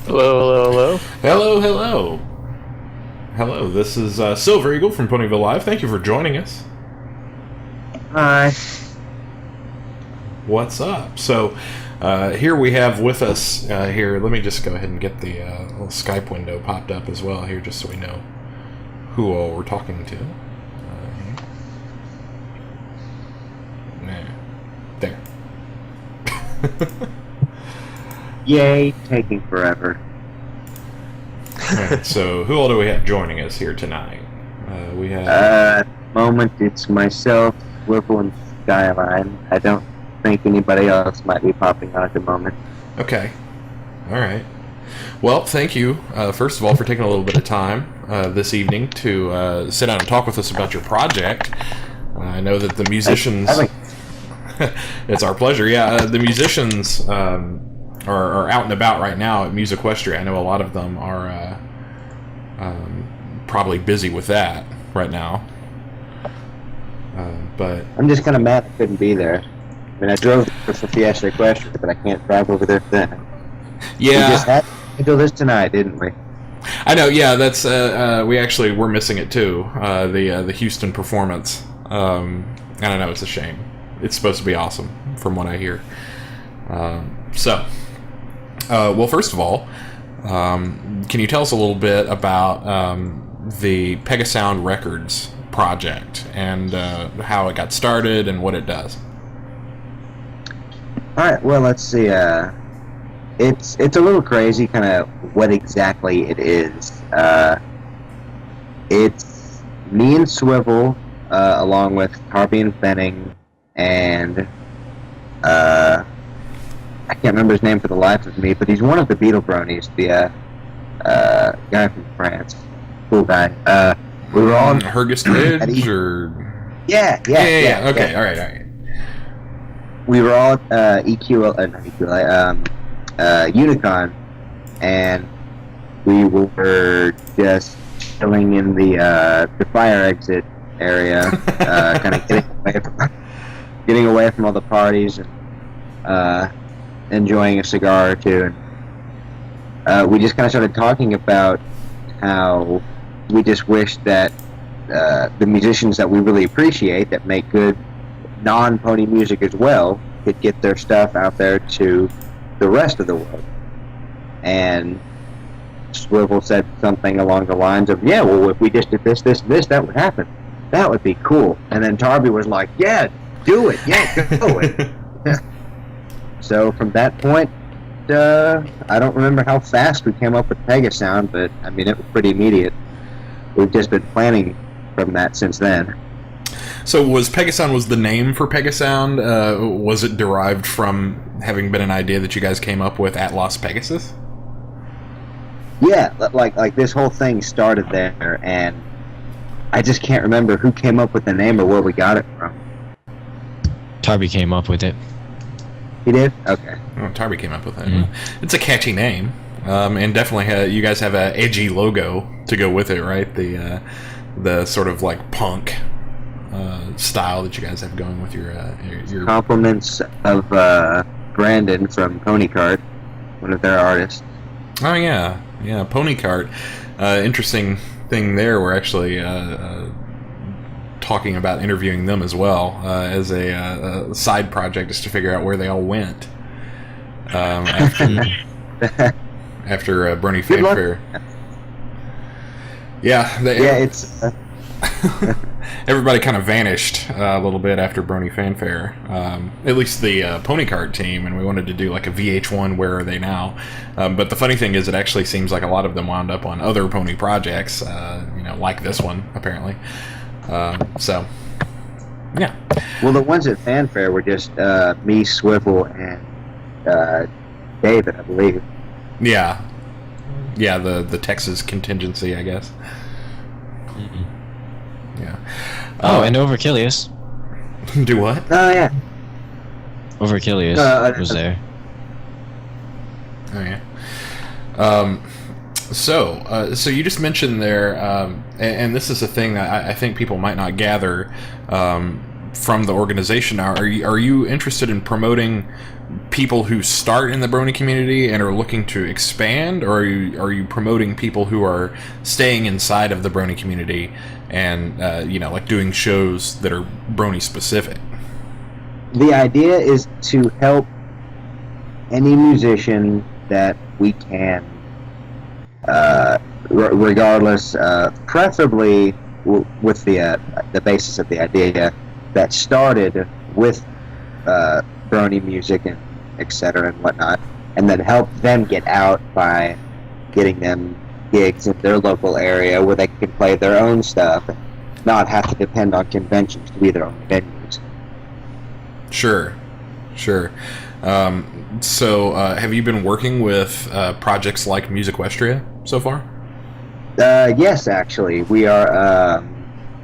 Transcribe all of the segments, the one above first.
Hello, hello, hello. Hello, hello. Hello, this is Silver Eagle from Ponyville Live. Thank you for joining us. Hi. What's up? So, here we have with us, here, let me just go ahead and get the little Skype window popped up as well here, just so we know who all we're talking to. There. Yay, taking forever. Alright, so who all do we have joining us here tonight? We have... At the moment, it's myself, Whirple, and Skyline. I don't think anybody else might be popping on at the moment. Okay. Alright. Well, thank you, first of all, for taking a little bit of time this evening to sit down and talk with us about your project. I know that the musicians... It's our pleasure, yeah. The musicians are out and about right now at Musiquestria. I know a lot of them are probably busy with that right now. But I'm just kind of mad I couldn't be there. I mean, I drove for Fiesta Equestria, but I can't drive over there then. yeah, We just had to do this tonight, didn't we? I know. Yeah, that's we actually were missing it too. The Houston performance. I don't know. It's a shame. It's supposed to be awesome, from what I hear. Well, first of all, can you tell us a little bit about the Pegasound Records project and how it got started and what it does? All right. Well, let's see. It's a little crazy, kind of what exactly it is. It's me and Swivel, along with Harvey and Fenning, and I can't remember his name for the life of me, but he's one of the Beatle bronies, the guy from France, cool guy. We were all Hergest Ridge, or yeah. Okay, all right. We were all not EQL, Unicon, and we were just chilling in the fire exit area, kind of getting away from all the parties and enjoying a cigar or two. And we just kind of started talking about how we just wish that the musicians that we really appreciate, that make good non-pony music as well, could get their stuff out there to the rest of the world. And Swivel said something along the lines of, yeah, well, if we just did this, that would happen. That would be cool. And then Tarby was like, yeah, do it. Yeah, go it. So from that point, I don't remember how fast we came up with Pegasound, but I mean, it was pretty immediate. We've just been planning from that since then. So was Pegasound the name for Pegasound? Was it derived from having been an idea that you guys came up with at Las Pegasus? Yeah, like this whole thing started there, and I just can't remember who came up with the name or where we got it from. Tarby came up with it. He did? Okay. Oh, Tarby came up with it. Mm-hmm. It's a catchy name, and definitely you guys have an edgy logo to go with it, right? The sort of like punk style that you guys have going with your compliments of Brandon from Pony Cart, one of their artists. Oh yeah, Pony Cart. Interesting thing there. We're actually talking about interviewing them as well as a side project, just to figure out where they all went after Brony Fanfare. Yeah, it's. Everybody kind of vanished a little bit after Brony Fanfare. At least the Pony Cart team, and we wanted to do like a VH1 Where Are They Now? But the funny thing is, it actually seems like a lot of them wound up on other pony projects, like this one, apparently. So, yeah. Well, the ones at Fanfare were just me, Swivel, and David, I believe. Yeah, the Texas contingency, I guess. Mm-mm. Yeah. And Overkillius. Do what? Oh, yeah. Overkillius was there. Oh, yeah. So you just mentioned there, and this is a thing that I think people might not gather from the organization. Are you interested in promoting people who start in the brony community and are looking to expand, or are you promoting people who are staying inside of the brony community and like doing shows that are brony specific? The idea is to help any musician that we can, regardless, preferably with the basis of the idea that started with brony music and etc. and whatnot, and then help them get out by getting them gigs in their local area where they can play their own stuff, and not have to depend on conventions to be their own venues. Sure. So, have you been working with projects like Musiquestria so far? Yes, actually. We are,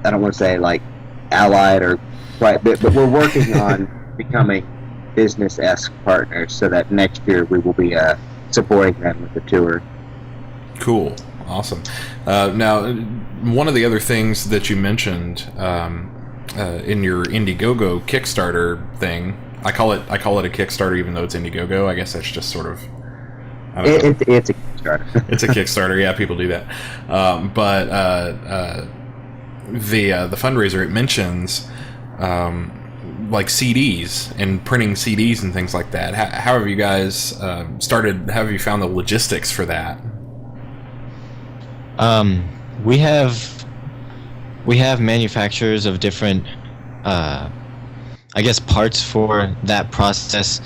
I don't want to say, like, allied or quite, but we're working on becoming business-esque partners so that next year we will be supporting them with the tour. Cool. Awesome. Now, one of the other things that you mentioned in your Indiegogo Kickstarter thing, I call it a Kickstarter even though it's Indiegogo. I guess that's just sort of... It's a Kickstarter. It's a Kickstarter. Yeah, people do that. But the fundraiser, it mentions like CDs and printing CDs and things like that. How have you guys started? How have you found the logistics for that? We have manufacturers of different, I guess, parts for that process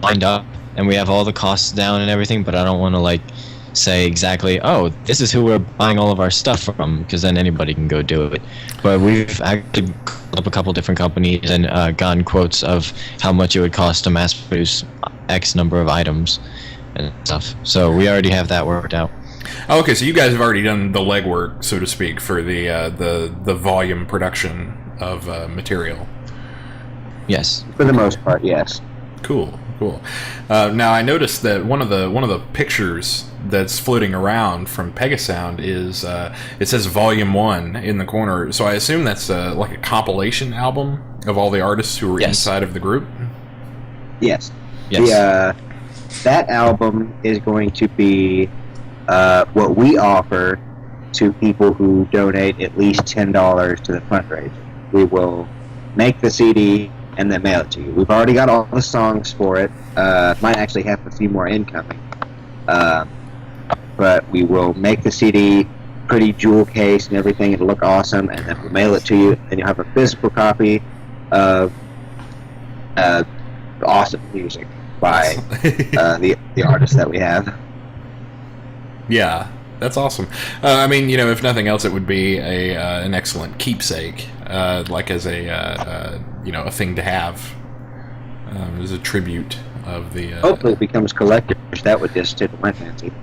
lined up, and we have all the costs down and everything. But I don't want to like say exactly, oh, this is who we're buying all of our stuff from, because then anybody can go do it. But we've actually called up a couple different companies and gotten quotes of how much it would cost to mass produce X number of items and stuff. So we already have that worked out. Oh, okay, so you guys have already done the legwork, so to speak, for the volume production of material. Yes. For the most part, yes. Cool. Now I noticed that one of the pictures that's floating around from Pegasound is it says Volume 1 in the corner. So I assume that's like a compilation album of all the artists who were inside of the group. Yes. That album is going to be what we offer to people who donate at least $10 to the fundraiser. We will make the CD and then mail it to you. We've already got all the songs for it. Might actually have a few more incoming. But we will make the CD, pretty jewel case and everything. It'll look awesome, and then we'll mail it to you. And you'll have a physical copy of awesome music by the artists that we have. Yeah, that's awesome. I mean, if nothing else, it would be an excellent keepsake, like as a thing to have as a tribute of the. Hopefully, it becomes collectors. That would just tickle my fancy.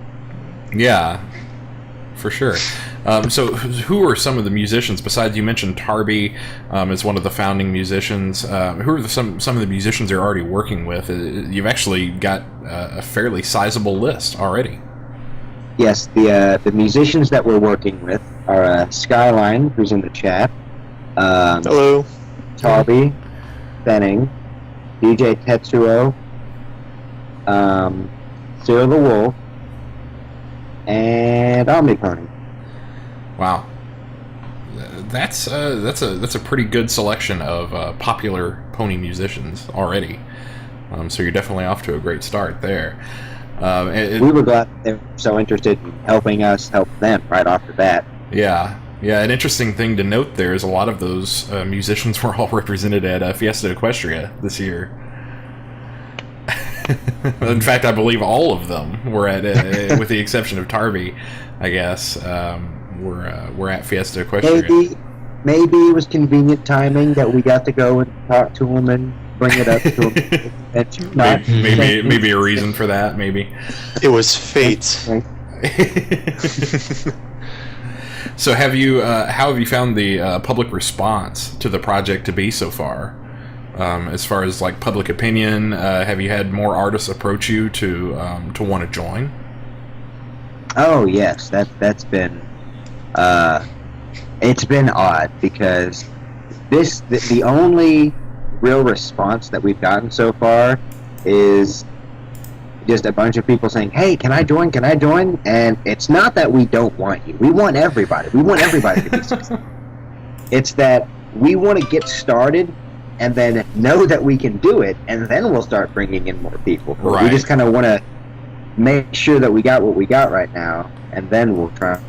Yeah, for sure. So, who are some of the musicians besides you mentioned Tarby as one of the founding musicians? Who are some of the musicians you're already working with? You've actually got a fairly sizable list already. Yes, the musicians that we're working with are Skyline, who's in the chat. Hello. Tarby, Benning, DJ Tetsuo, Cyril the Wolf, and Omnipony. Wow, that's a pretty good selection of popular pony musicians already. So you're definitely off to a great start there. We were glad they were so interested in helping us help them right off the bat. Yeah. An interesting thing to note there is a lot of those musicians were all represented at Fiesta Equestria this year. In fact, I believe all of them were at, with the exception of Tarby, I guess, were at Fiesta Equestria. Maybe it was convenient timing that we got to go and talk to them and bring it up to them. Maybe a reason for that. Maybe it was fate. So, how have you found the public response to the project to be so far? As far as like public opinion, have you had more artists approach you to want to join? Oh yes, that's been it's been odd because the only real response that we've gotten so far is just a bunch of people saying, "Hey, can I join? Can I join?" And it's not that we don't want you. We want everybody. We want everybody to be successful. It's that we want to get started and then know that we can do it, and then we'll start bringing in more people. Right. We just kind of want to make sure that we got what we got right now, and then we'll try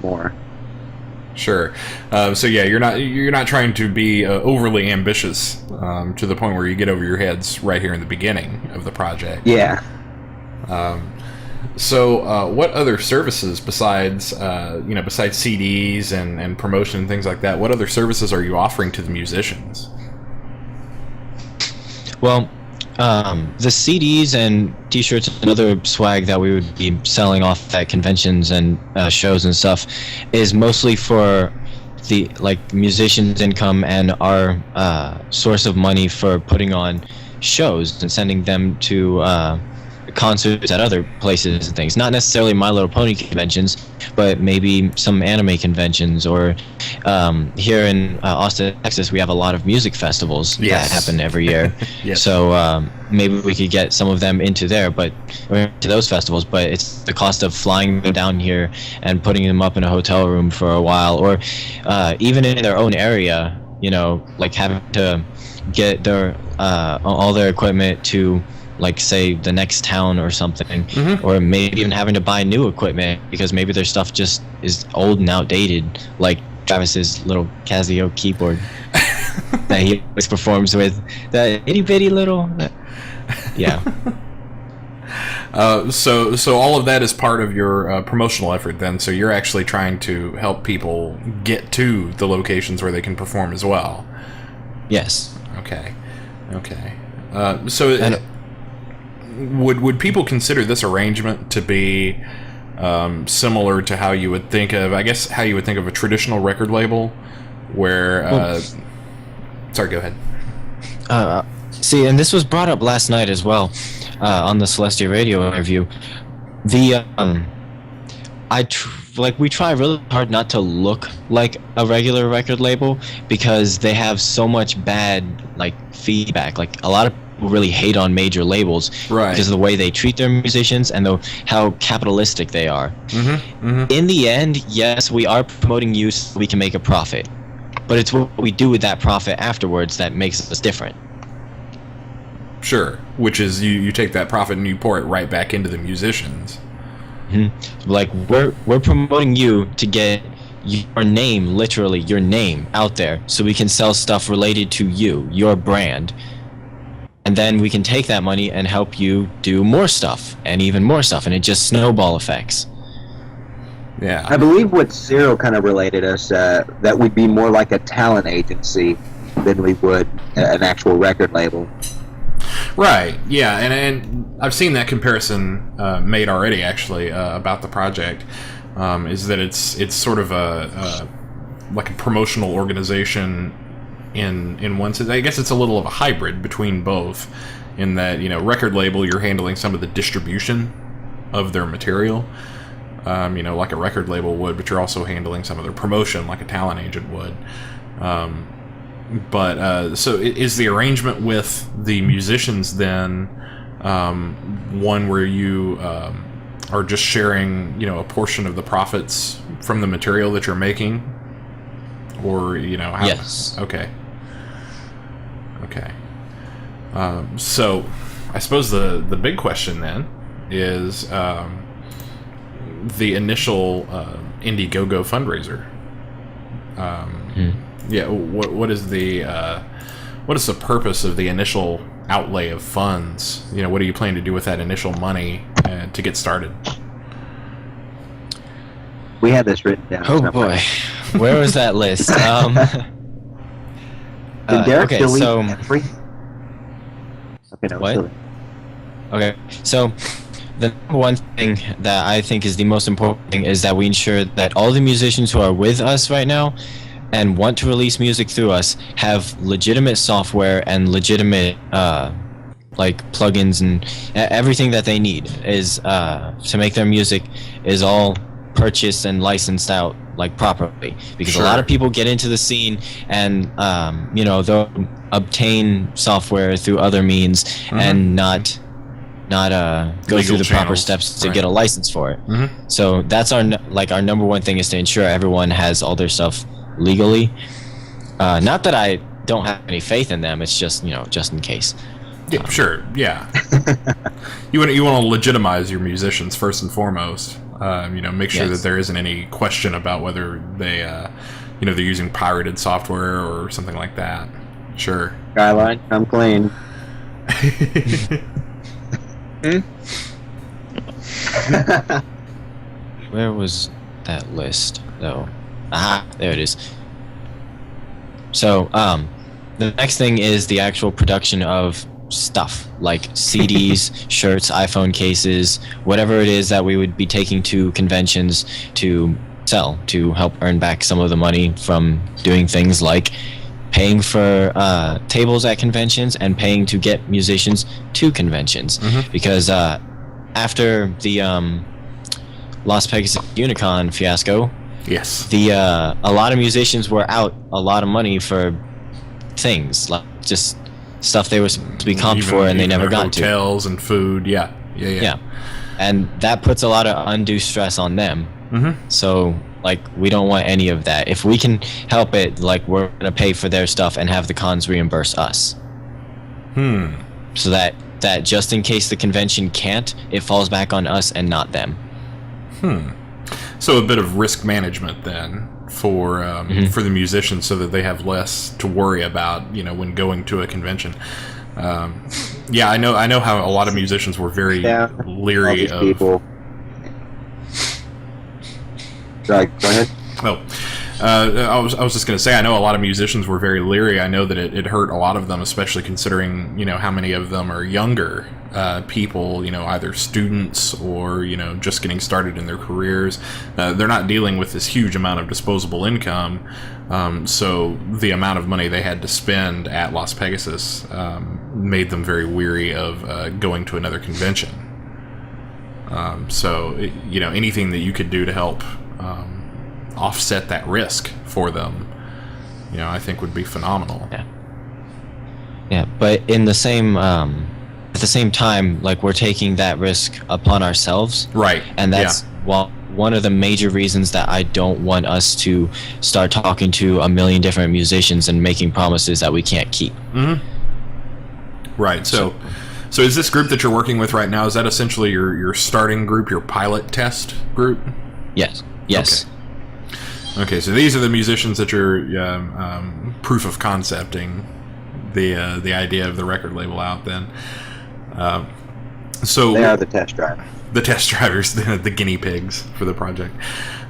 more. Sure. So yeah, you're not trying to be overly ambitious to the point where you get over your heads right here in the beginning of the project. Yeah. So what other services besides besides CDs and promotion and things like that? What other services are you offering to the musicians? Well, the CDs and T-shirts and other swag that we would be selling off at conventions and shows and stuff is mostly for the musicians' income and our source of money for putting on shows and sending them to concerts at other places and things. Not necessarily My Little Pony conventions, but maybe some anime conventions, or here in Austin, Texas, we have a lot of music festivals that happen every year. Yes. So maybe we could get some of them into there, or to those festivals, but it's the cost of flying them down here and putting them up in a hotel room for a while, or even in their own area, having to get their all their equipment to say the next town or something, or maybe even having to buy new equipment because maybe their stuff just is old and outdated, like Travis's little Casio keyboard that he always performs with, that itty bitty little yeah. So all of that is part of your promotional effort then, so you're actually trying to help people get to the locations where they can perform as well. Yes. Okay. Would people consider this arrangement to be similar to how you would think of, a traditional record label, where? Sorry, go ahead. See, and this was brought up last night as well on the Celestia Radio interview. We try really hard not to look like a regular record label because they have so much bad feedback. A lot of people really hate on major labels because of the way they treat their musicians and how capitalistic they are. In the end, yes, we are promoting you so we can make a profit, but it's what we do with that profit afterwards that makes us different. Sure, which is you take that profit and you pour it right back into the musicians. We're promoting you to get your name, literally your name, out there so we can sell stuff related to you, your brand. And then we can take that money and help you do more stuff and even more stuff, and it just snowball effects. Yeah. I believe what Cyril kind of related us, that we'd be more like a talent agency than we would an actual record label. Right, yeah, and I've seen that comparison made already, actually, about the project, is that it's sort of a promotional organization in one sense. I guess it's a little of a hybrid between both, in that, record label, you're handling some of the distribution of their material, like a record label would, but you're also handling some of their promotion like a talent agent would. So is the arrangement with the musicians then one where you are just sharing, a portion of the profits from the material that you're making, or how? Yes. Okay. So I suppose the big question then is the initial Indiegogo fundraiser. Yeah, what is the purpose of the initial outlay of funds? What do you plan to do with that initial money to get started? We had this written down. Oh boy, where was that list? Did Derek delete so everything? Okay, no, what? still Okay, so the number one thing that I think is the most important thing is that we ensure that all the musicians who are with us right now and want to release music through us have legitimate software and legitimate plugins, and everything that they need is to make their music is all purchased and licensed out like properly, because Sure. a lot of people get into the scene and they'll obtain software through other means and not go Legal through the proper channels. steps to Right. get a license for it. So that's our number one thing, is to ensure everyone has all their stuff legally. Not that I don't have any faith in them, it's just just in case. Yeah, sure. Yeah. you want to legitimize your musicians first and foremost. Make sure Yes. that there isn't any question about whether they, they're using pirated software or something like that. Sure. Skyline, come clean. Where was that list though? Aha, there it is. So the next thing is the actual production of stuff like CDs, shirts, iPhone cases, whatever it is that we would be taking to conventions to sell, to help earn back some of the money from doing things like paying for tables at conventions and paying to get musicians to conventions. Because after the Las Vegas Unicon fiasco, Yes. a lot of musicians were out a lot of money for things like just stuff they were supposed to be comped for and they never got to. Hotels and food. Yeah. And that puts a lot of undue stress on them. So like we don't want any of that. If we can help it, like we're gonna pay for their stuff and have the cons reimburse us. So that just in case the convention can't, it falls back on us and not them. So a bit of risk management then for the musicians, so that they have less to worry about, when going to a convention. I know how a lot of musicians were very leery All these of people. Sorry, go ahead. I was just going to say, I know a lot of musicians were very leery. I know that it hurt a lot of them, especially considering, how many of them are younger people, either students or, just getting started in their careers. They're not dealing with this huge amount of disposable income. So the amount of money they had to spend at Las Pegasus made them very weary of going to another convention. Anything that you could do to help offset that risk for them, I think would be phenomenal. Yeah, but in the same at the same time, like we're taking that risk upon ourselves, Right. and that's one of the major reasons that I don't want us to start talking to a million different musicians and making promises that we can't keep. Right. So is this group that you're working with right now, is that essentially your starting group, your pilot test group? Yes. Okay, so these are the musicians that you're proof of concepting the idea of the record label out then. So They are the test driver. the test drivers, the guinea pigs for the project.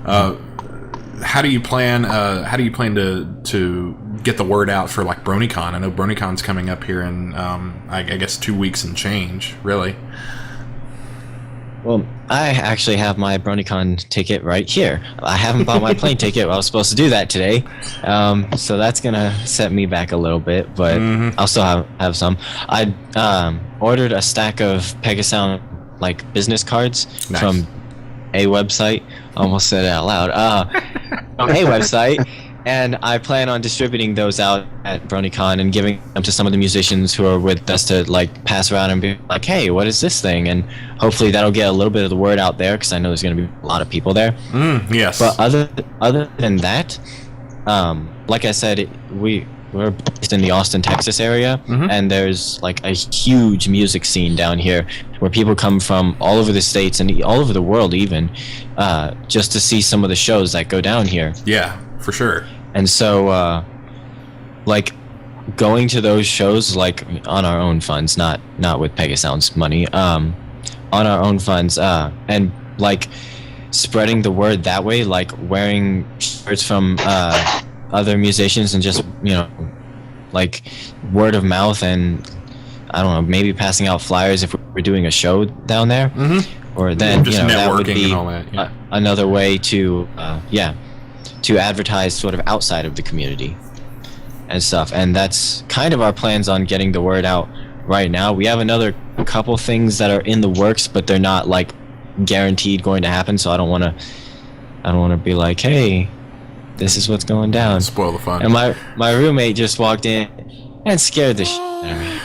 How do you plan to get the word out for like BronyCon? I know BronyCon's coming up here in I guess 2 weeks and change, really. Well, I actually have my BronyCon ticket right here. I haven't bought my plane ticket. I was supposed to do that today, so that's gonna set me back a little bit. But I'll still have some. I ordered a stack of Pegasound like business cards from a website. Almost said it out loud. From a website. And I plan on distributing those out at BronyCon and giving them to some of the musicians who are with us to like pass around and be like, hey, what is this thing? And hopefully that'll get a little bit of the word out there, because I know there's going to be a lot of people there. Yes. But other than that, like I said, we're based in the Austin, Texas area, and there's like a huge music scene down here where people come from all over the states and all over the world even, just to see some of the shows that go down here. Yeah, for sure. And so, like, going to those shows, like, on our own funds, not with Pegasound's money, on our own funds, and, like, spreading the word that way, like, wearing shirts from other musicians and just, like, word of mouth and, I don't know, maybe passing out flyers if we're doing a show down there. Or then, just that would networking be and all that, yeah. another way to, to advertise sort of outside of the community and stuff. And that's kind of our plans on getting the word out right now. We have another couple things that are in the works, but they're not like guaranteed going to happen, so I don't want to be like, hey, this is what's going down. Spoil the fun. And my roommate just walked in and scared the shit out of me.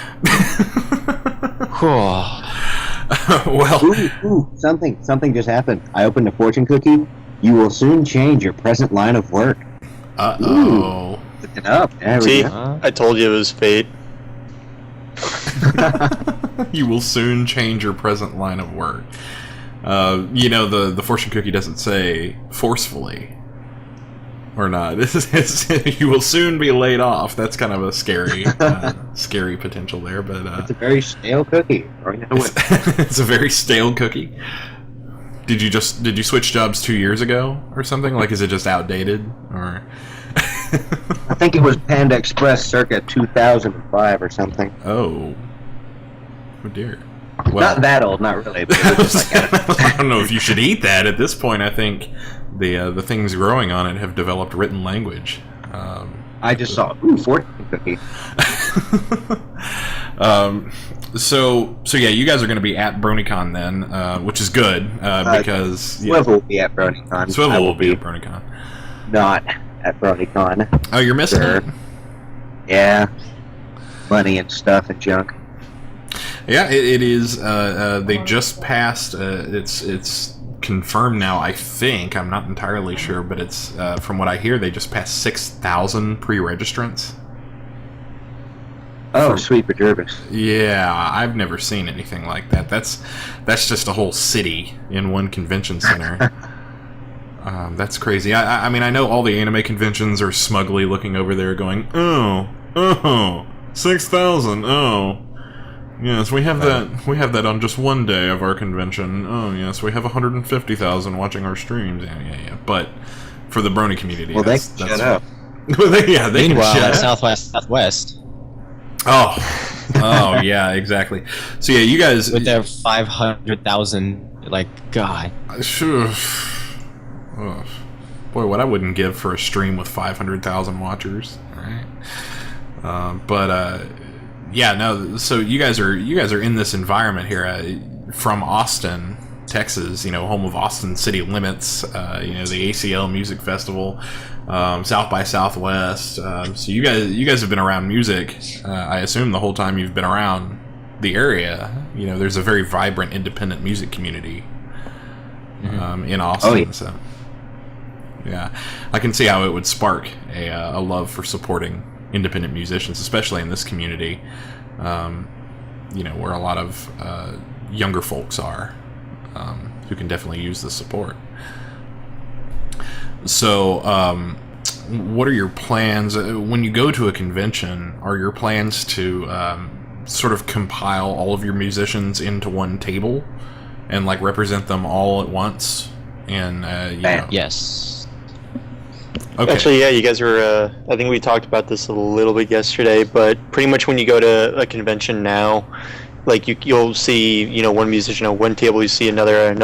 Well, Ooh, something just happened. I opened a fortune cookie. You will soon change your present line of work. uh-oh. Look it up. There we See, go. I told you it was fate. You will soon change your present line of work. You know, the fortune cookie doesn't say forcefully. Or not. You will soon be laid off. That's kind of a scary scary potential there, but It's a very stale cookie. it's a very stale cookie. Did you switch jobs 2 years ago or something? Like, is it just outdated or? I think it was Panda Express circa 2005 or something. Oh dear. Well, Not that old, not really. But it was just like I don't know if you should eat that at this point. I think the things growing on it have developed written language. I just saw fortune cookie. So yeah, you guys are going to be at BronyCon then, which is good because Swivel will be at BronyCon. Swivel I will be at BronyCon. Not at BronyCon. Oh, you're missing it. Yeah, money and stuff and junk. Yeah, it is. They just passed. It's confirmed now. I think I'm not entirely sure, but it's from what I hear, they just passed 6,000 pre-registrants. Oh, sweet Jervis. Yeah, I've never seen anything like that. That's just a whole city in one convention center. That's crazy. I mean, I know all the anime conventions are smugly looking over there going, oh, 6,000, oh. Yes, we have that. We have that on just one day of our convention. Oh, yes, we have 150,000 watching our streams. Yeah. But for the Brony community, well, that's shut up. they can Meanwhile, shut at up. Southwest, Oh, yeah, exactly. So yeah, you guys with their 500,000, like, God. Sure. Oh, boy, what I wouldn't give for a stream with 500,000 watchers, right? Yeah, no. So you guys are in this environment here from Austin, Texas. Home of Austin City Limits. The ACL Music Festival, South by Southwest. So you guys have been around music. I assume the whole time you've been around the area. There's a very vibrant independent music community in Austin. Oh, yeah. So yeah, I can see how it would spark a love for supporting independent musicians, especially in this community, where a lot of younger folks are, who can definitely use the support. So, what are your plans when you go to a convention? Are your plans to sort of compile all of your musicians into one table and like represent them all at once? And Yes. Okay. Actually, yeah, you guys were, I think we talked about this a little bit yesterday, but pretty much when you go to a convention now, like you'll see, one musician on one table, you see another,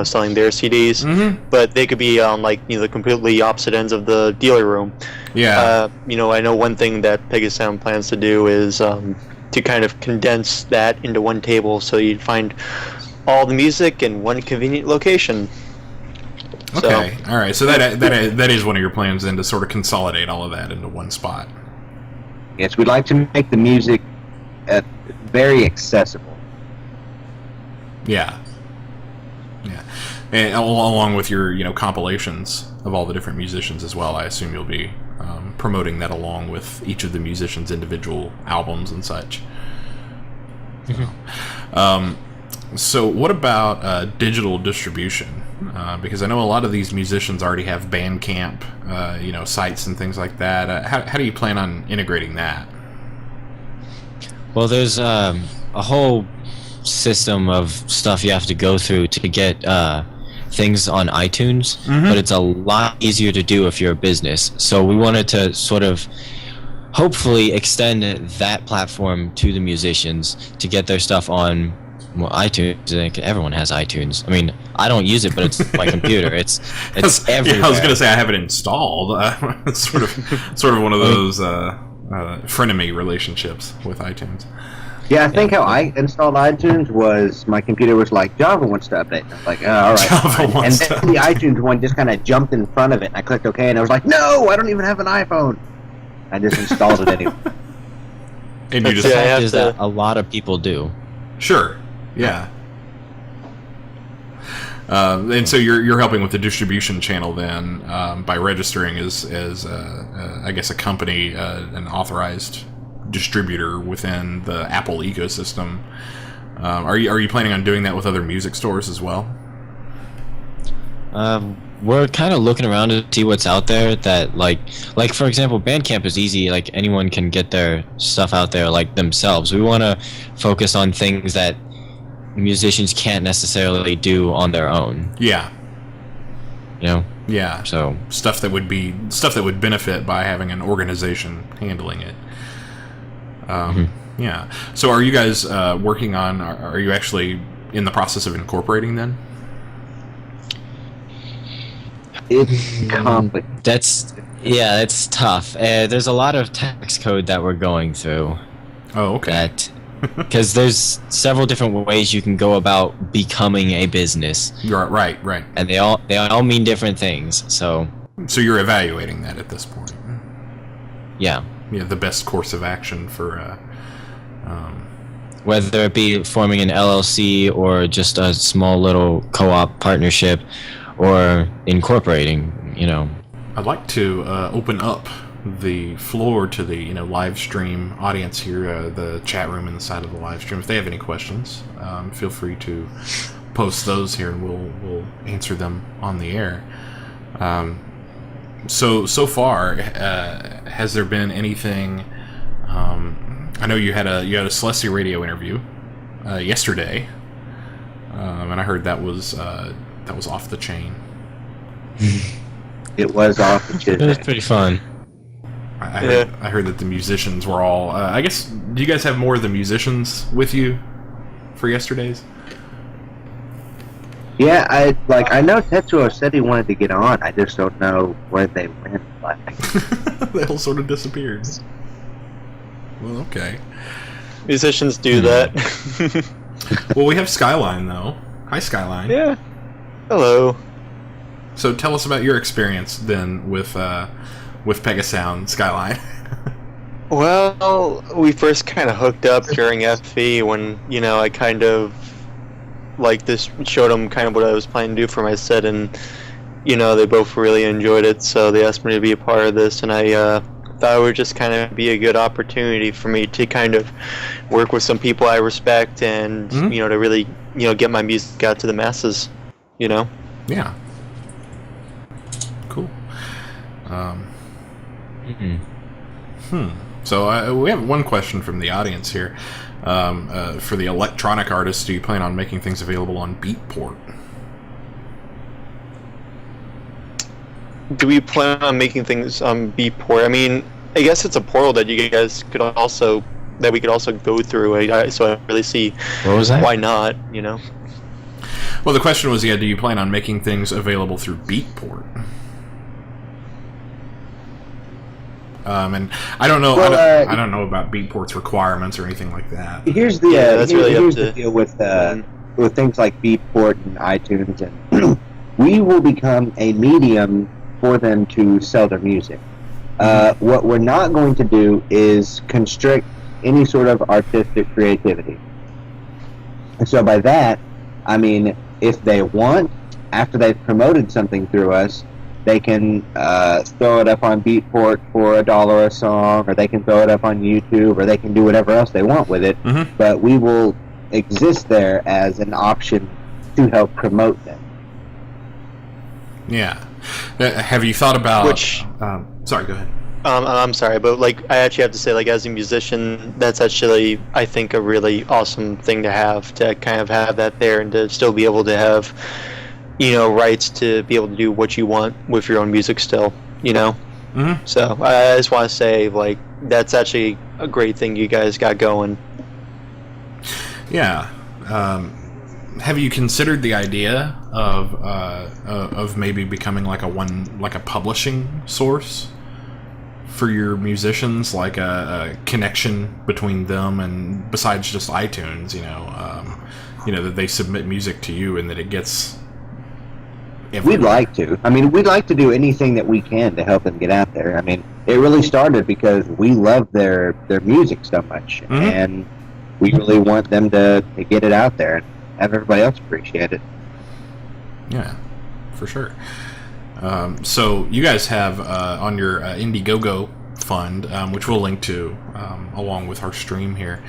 selling their CDs, but they could be on like, the completely opposite ends of the dealer room. Yeah. I know one thing that Pegasound plans to do is to kind of condense that into one table so you'd find all the music in one convenient location. Okay, all right. So that is one of your plans then, to sort of consolidate all of that into one spot. Yes, we'd like to make the music very accessible. Yeah, and along with your compilations of all the different musicians as well. I assume you'll be promoting that along with each of the musicians' individual albums and such. So what about digital distribution? Because I know a lot of these musicians already have Bandcamp, sites and things like that. How do you plan on integrating that? Well, there's a whole system of stuff you have to go through to get things on iTunes, but it's a lot easier to do if you're a business. So we wanted to sort of hopefully extend that platform to the musicians to get their stuff on iTunes. I think everyone has iTunes. I mean, I don't use it, but it's my computer. It's everywhere. Yeah, I was gonna say I have it installed. It's sort of one of those frenemy relationships with iTunes. Yeah, I think how I installed iTunes was my computer was like, Java wants to update. And I was like, oh, all right. Java fine. wants and to then the iTunes one just kind of jumped in front of it, and I clicked OK, and I was like, no, I don't even have an iPhone. I just installed it anyway. And you The just fact is that a lot of people do. Sure, yeah. And so you're helping with the distribution channel then by registering as I guess a company, an authorized distributor within the Apple ecosystem. Are you planning on doing that with other music stores as well? We're kind of looking around to see what's out there that like for example, Bandcamp is easy. Like anyone can get their stuff out there like themselves. We want to focus on things that musicians can't necessarily do on their own. Yeah. You know? Yeah. So stuff that would benefit by having an organization handling it. Yeah. So are you guys working on? Are you actually in the process of incorporating then? It's complicated. It's tough. There's a lot of tax code that we're going through. Oh, okay. Because there's several different ways you can go about becoming a business. You're right. And they all mean different things. So you're evaluating that at this point. Yeah. Yeah, the best course of action for whether it be forming an LLC or just a small little co-op partnership or incorporating, you know. I'd like to open up the floor to the live stream audience here, the chat room in the side of the live stream. If they have any questions, feel free to post those here, and we'll answer them on the air. So far, has there been anything? I know you had a Celestia Radio interview yesterday, and I heard that was off the chain. It was off the chain. It was pretty fun. I heard that the musicians were all. I guess, do you guys have more of the musicians with you for yesterday's? Yeah, I know Tetsuo said he wanted to get on. I just don't know where they went. They all sort of disappeared. Well, okay. Musicians do that. Well, we have Skyline though. Hi, Skyline. Yeah. Hello. So tell us about your experience then with Pegasound Skyline. Well, we first kind of hooked up during FE when, I kind of showed them kind of what I was planning to do for my set, and, they both really enjoyed it, so they asked me to be a part of this, and I thought it would just kind of be a good opportunity for me to kind of work with some people I respect and, to really, get my music out to the masses, Yeah. Cool. So we have one question from the audience here. For the electronic artists, do you plan on making things available on Beatport? Do we plan on making things on Beatport? I mean, I guess it's a portal that you guys could also go through. So I don't really see why not. Well, the question was, do you plan on making things available through Beatport? And I don't know. Well, I don't know about Beatport's requirements or anything like that. Here's the that's really here's up the to deal with things like Beatport and iTunes, and we will become a medium for them to sell their music. What we're not going to do is constrict any sort of artistic creativity. And so by that, I mean, if they want, after they've promoted something through us, they can throw it up on Beatport for $1 a song, or they can throw it up on YouTube, or they can do whatever else they want with it. But we will exist there as an option to help promote them. Yeah. Have you thought about... sorry, go ahead. I'm sorry, but I actually have to say, as a musician, that's actually, I think, a really awesome thing to have, to kind of have that there and to still be able to have, rights to be able to do what you want with your own music still, So I just want to say, that's actually a great thing you guys got going. Yeah. Have you considered the idea of maybe becoming a publishing source for your musicians, like a connection between them and besides just iTunes, that they submit music to you and that it gets everywhere? We'd like to. I mean, we'd like to do anything that we can to help them get out there. I mean, it really started because we love their music so much, and we really want them to get it out there and have everybody else appreciate it. Yeah, for sure. So you guys have on your Indiegogo fund, which we'll link to along with our stream here,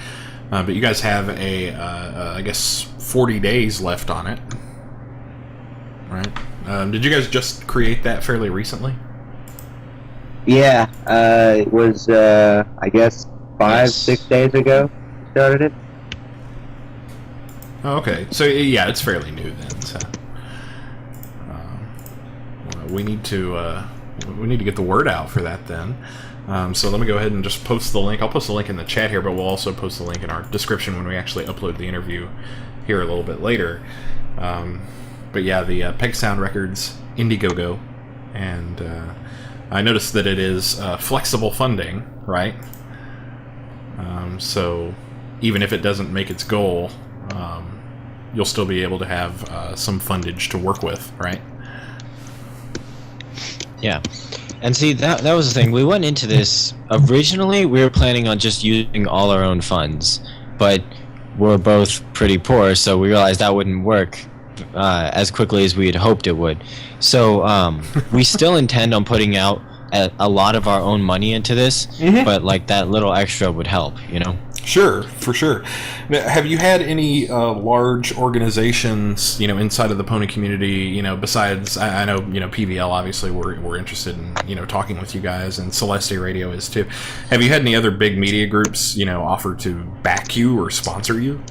but you guys have I guess 40 days left on it, right? Did you guys just create that fairly recently? Yeah, it was I guess 5-6 days ago we started it. Oh, okay, so yeah, it's fairly new then. So we need to get the word out for that then. So let me go ahead and just post the link. I'll post the link in the chat here, but we'll also post the link in our description when we actually upload the interview here a little bit later. But yeah, the Pegasound Records Indiegogo, and I noticed that it is flexible funding, right? So even if it doesn't make its goal, you'll still be able to have some fundage to work with, right? Yeah. And see, that was the thing. We went into this, originally we were planning on just using all our own funds, but we're both pretty poor, so we realized that wouldn't work as quickly as we had hoped it would. So we still intend on putting out a lot of our own money into this, but like that little extra would help, Sure, for sure. Now, have you had any large organizations, inside of the pony community, besides, I know, PVL, obviously, we're interested in, talking with you guys, and Celeste Radio is too. Have you had any other big media groups, offer to back you or sponsor you?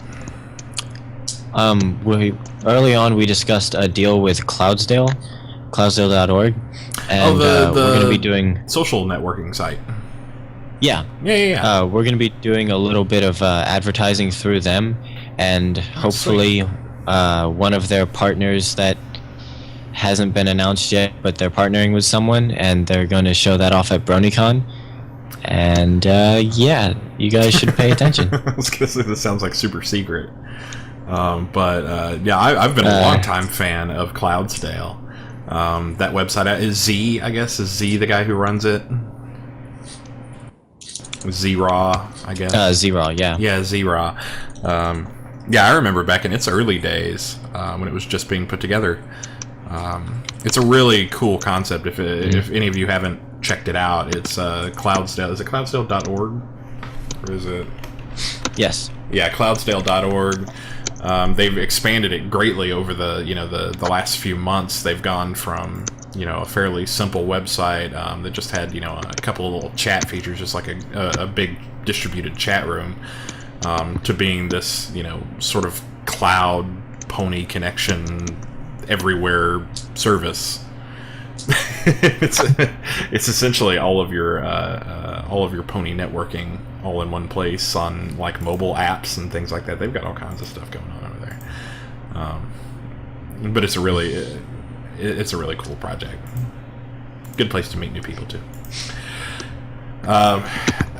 Early on, we discussed a deal with cloudsdale.org, and we're going to be doing... social networking site. Yeah. We're going to be doing a little bit of advertising through them, and hopefully one of their partners that hasn't been announced yet, but they're partnering with someone, and they're going to show that off at BronyCon. And yeah, you guys should pay attention. I was going to say, this sounds like super secret. But yeah, I've been a long-time fan of Cloudsdale. That website is Z, I guess. Is Z the guy who runs it? Z-Raw, I guess. Z-Raw, yeah. Yeah, Z-Raw. Yeah, I remember back in its early days when it was just being put together. It's a really cool concept. If any of you haven't checked it out, it's Cloudsdale. Is it cloudsdale.org? Or is it? Yes. Yeah, cloudsdale.org. They've expanded it greatly over the last few months. They've gone from a fairly simple website that just had a couple of little chat features, just like a big distributed chat room, to being this sort of cloud pony connection everywhere service. it's essentially all of your pony networking all in one place on like mobile apps and things like that. They've got all kinds of stuff going on over there. But it's a really cool project. Good place to meet new people too. All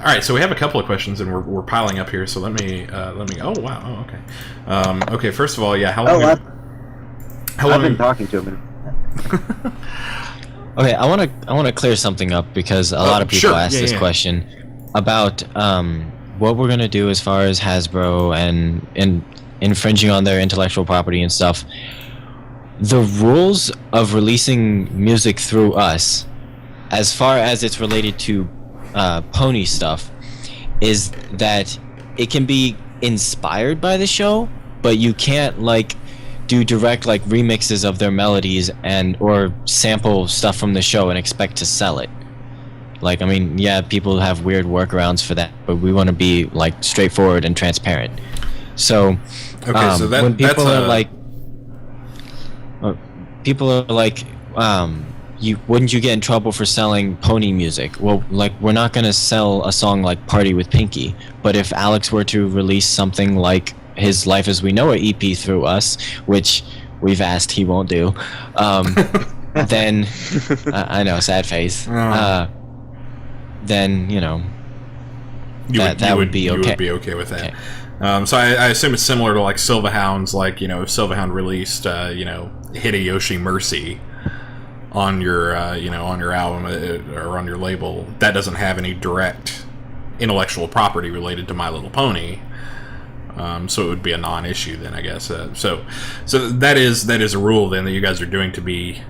right, so we have a couple of questions and we're piling up here. So let me. Oh wow. Oh, okay. Okay. First of all, yeah. How long? I've been talking to him. Okay, I want to clear something up because a lot of people ask this question about what we're gonna do as far as Hasbro and infringing on their intellectual property and stuff. The rules of releasing music through us, as far as it's related to pony stuff, is that it can be inspired by the show, but you can't do direct remixes of their melodies or sample stuff from the show and expect to sell it. I mean, yeah, people have weird workarounds for that, but we want to be straightforward and transparent. So, okay, so when people are wouldn't you get in trouble for selling pony music? Well, we're not gonna sell a song like Party with Pinky, but if Alex were to release something like his Life as We Know It EP through us, which we've asked he won't do, then I know, sad face. then that would be okay. You would be okay with that. Okay. So I assume it's similar to like Silvahound's, like, if Silvahound released Hideyoshi Mercy on your on your album or on your label, that doesn't have any direct intellectual property related to My Little Pony. So it would be a non-issue then, I guess. So that is a rule then that you guys are doing to be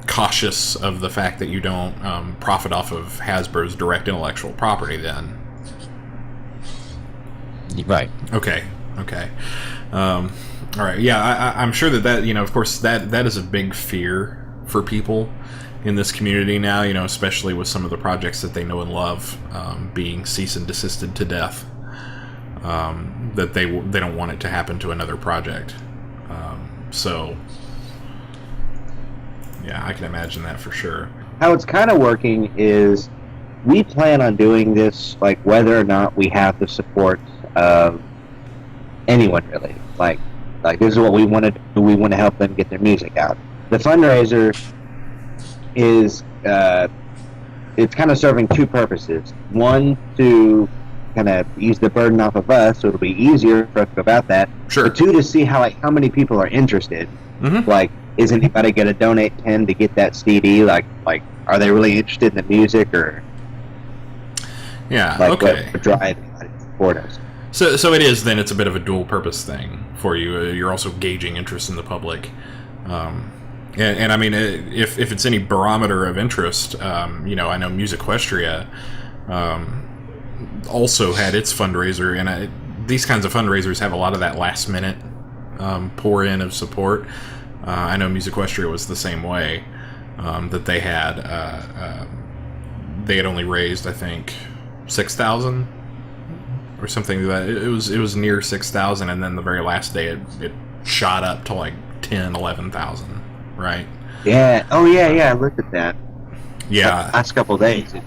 cautious of the fact that you don't profit off of Hasbro's direct intellectual property then. Right. Okay. All right. Yeah, I'm sure that of course, that is a big fear for people in this community now, especially with some of the projects that they know and love being cease and desisted to death. That they don't want it to happen to another project. So, yeah, I can imagine that for sure. How it's kind of working is we plan on doing this, like, whether or not we have the support of anyone, really. Like this is what we want to do. We want to help them get their music out. The fundraiser is it's kind of serving two purposes. One, to kind of ease the burden off of us, so it'll be easier for us to go about that. Sure. But two, to see how many people are interested. Mm-hmm. Like, is anybody going to donate 10 to get that CD? Like, are they really interested in the music, or okay, what drive to support us? So it is then. It's a bit of a dual purpose thing for you. You're also gauging interest in the public. And I mean, if it's any barometer of interest, I know Musiquestria also had its fundraiser, and these kinds of fundraisers have a lot of that last minute pour in of support. I know Musiquestria was the same way, that they had only raised, I think, 6,000 or something like that. It was near 6,000, and then the very last day it shot up to like 10, 11,000. Right. Yeah. Oh, yeah. I looked at that. Yeah. Last couple of days, it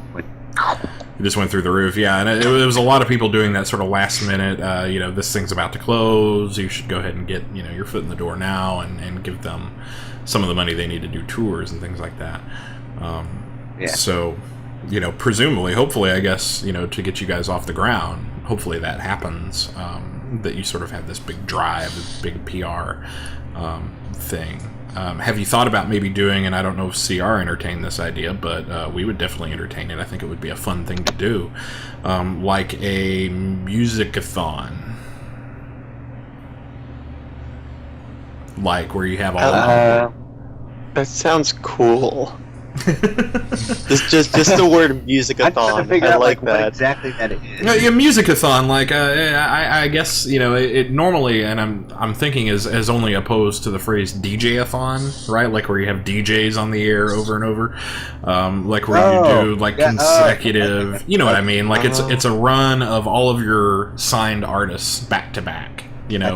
just went through the roof. Yeah, and it was a lot of people doing that sort of last minute. This thing's about to close. You should go ahead and get your foot in the door now, and give them some of the money they need to do tours and things like that. So, presumably, hopefully, I guess, to get you guys off the ground. Hopefully that happens. That you sort of have this big drive, this big PR thing. Have you thought about maybe doing, and I don't know if CR entertained this idea, but we would definitely entertain it. I think it would be a fun thing to do. Like a music-a-thon. Like where you have all that sounds cool. just the word music-a-thon. I like that. What exactly that is. Yeah, music-a-thon. Like I guess it normally, and I'm thinking is only opposed to the phrase DJ-a-thon, right? Like where you have DJs on the air over and over, like where you do like consecutive. You know what I mean? Like it's a run of all of your signed artists back to back. In a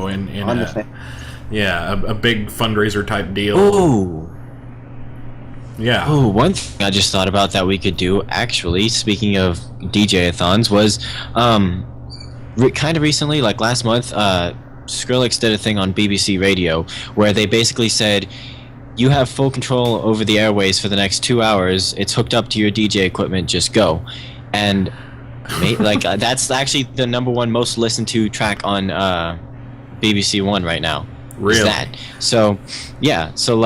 big fundraiser type deal. Ooh. Yeah. Oh, one thing I just thought about that we could do, actually, speaking of DJ-a-thons, was kind of recently, like last month, Skrillex did a thing on BBC Radio where they basically said, you have full control over the airways for the next 2 hours. It's hooked up to your DJ equipment. Just go. And that's actually the #1 most listened to track on BBC One right now. Really? Is that. So, yeah. So,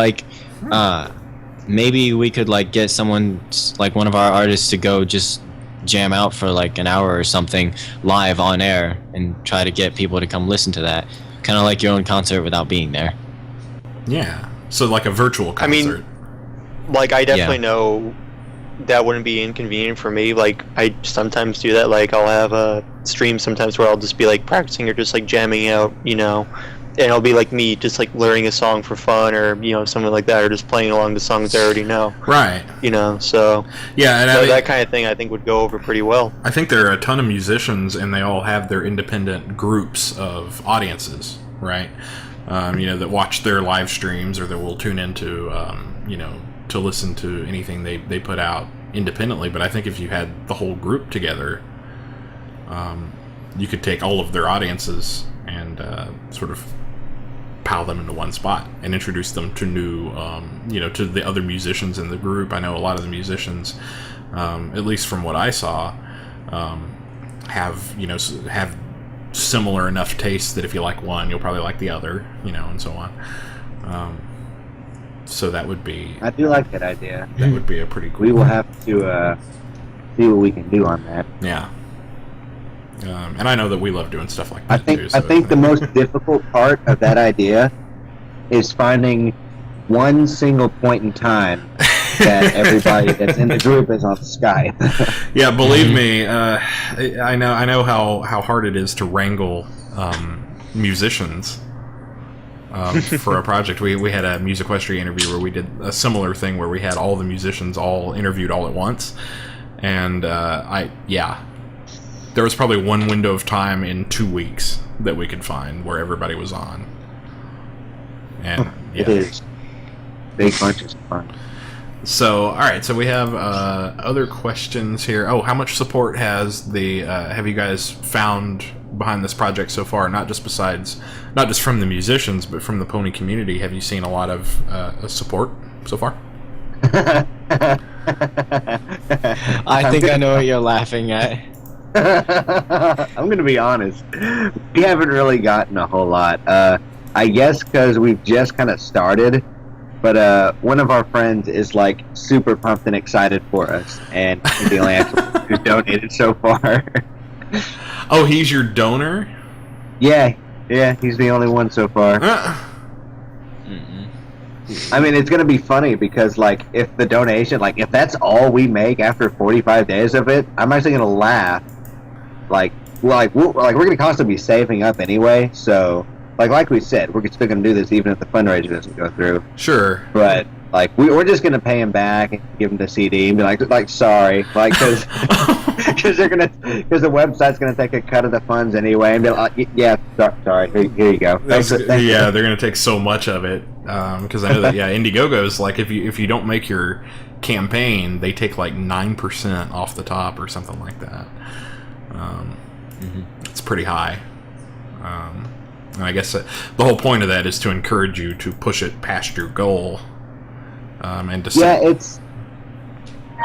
maybe we could get someone, like one of our artists, to go just jam out for like an hour or something live on air and try to get people to come listen to that. Kind of like your own concert without being there. Yeah. So like a virtual concert. I mean, I definitely know that wouldn't be inconvenient for me. Like, I sometimes do that. Like, I'll have a stream sometimes where I'll just be practicing or just jamming out, and it'll be me just learning a song for fun, or something like that, or just playing along the songs I already know. Right. So yeah, and that kind of thing I think would go over pretty well. I think there are a ton of musicians, and they all have their independent groups of audiences, right? That watch their live streams, or that will tune into to listen to anything they put out independently. But I think if you had the whole group together, you could take all of their audiences and sort of pile them into one spot and introduce them to new, to the other musicians in the group. I know a lot of the musicians, at least from what I saw, have similar enough tastes that if you like one, you'll probably like the other, and so on. So that would be... I do like that idea. That would be a pretty cool... We will have to see what we can do on that. Yeah. And I know that we love doing stuff like that, too. So I think the most difficult part of that idea is finding one single point in time that everybody that's in the group is on Skype. Yeah, believe me, I know how hard it is to wrangle musicians for a project. We had a Musiquestria interview where we did a similar thing where we had all the musicians all interviewed all at once, and there was probably one window of time in 2 weeks that we could find where everybody was on. And It is big bunches of fun. So, all right. So we have other questions here. Oh, how much support have you guys found behind this project so far? Not just from the musicians, but from the pony community. Have you seen a lot of support so far? I think I know what you're laughing at. I'm gonna be honest. We haven't really gotten a whole lot. I guess because we've just kind of started. But one of our friends is like super pumped and excited for us, and he's the only actual who's donated so far. Oh, he's your donor? Yeah, he's the only one so far. I mean, it's gonna be funny because like if the donation, like if that's all we make after 45 days of it, I'm actually gonna laugh. We're gonna constantly be saving up anyway, so. Like we said, we're still going to do this even if the fundraiser doesn't go through. Sure. But, we're just going to pay him back and give him the CD and be like sorry. Because the website's going to take a cut of the funds anyway and be like, yeah, sorry, here you go. Thanks. They're going to take so much of it. Because I know that, Indiegogo is like, if you don't make your campaign, they take 9% off the top or something like that. It's pretty high. And I guess the whole point of that is to encourage you to push it past your goal, and to it's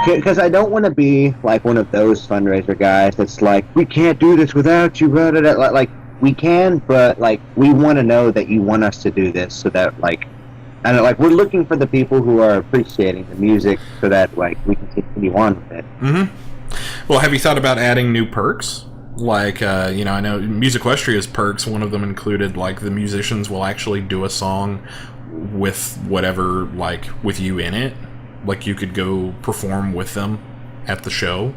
because I don't want to be like one of those fundraiser guys that's like, we can't do this without you. Like we can, but we want to know that you want us to do this, so that we're looking for the people who are appreciating the music, so that we can continue on with it. Mm-hmm. Well, have you thought about adding new perks? I know Musiquestria's perks, one of them included, the musicians will actually do a song with whatever, with you in it. You could go perform with them at the show.